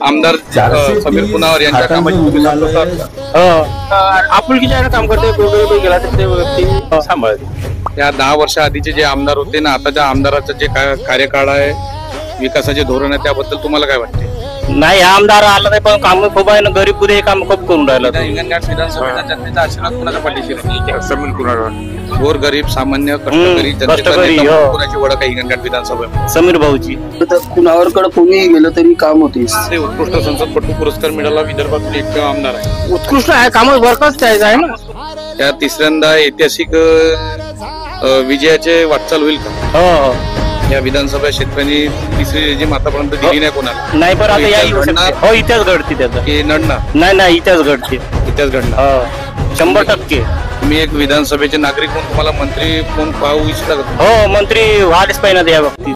आमदार समीर पुनावर यांच्या कामाची तुम्ही संतोष आहात? आपुलकीच्या काम करते, कोणी गेला तर ते व्यक्ती सांभाळते. या 10 वर्षा आधीचे जे आमदार होते ना, आताच्या आमदाराचं जे कार्यकाळ आहे, विकासाचे धोरण आहे, त्याबद्दल तुम्हाला काय वाटते? नाही आमदार आला नाही, पण काम खूप आहे ना, गरीब पुढे काम खूप करून राहिला. हिंगणघाट विधानसभेचा जनतेचा आशीर्वाद कुणाच्या पाठीशी राहील? समीर पुनावर, गोर गरीब सामान्य कष्टकरी जनतेचा कुणाची ओळख आहे हिंगणघाट विधानसभेत? समीर भाऊची. कुणावरकडे कोणी गेलं तरी काम होते. ते उत्कृष्ट संसदपटू पुरस्कार मिळाला विदर्भातून एक आमदार आहे. उत्कृष्ट आहे, काम वर्कच आहे ना. त्या तिसऱ्यांदा ऐतिहासिक विजयाचे वाटचाल होईल का? हो, या विधानसभा शेतकऱ्यांनी तिसरी रेजिम आतापर्यंत दिली नाही कोणाला. नाही पण आता हो इतिहास घडते त्याचा. की नडणार? नाही इतिहास घडते. इतिहास घडणार 100%. तुम्ही एक विधानसभेचे नागरिक म्हणून तुम्हाला मंत्री म्हणून पाहू इच्छिता का? हो, मंत्री व्हायलाच पाहिजे या बाबतीत.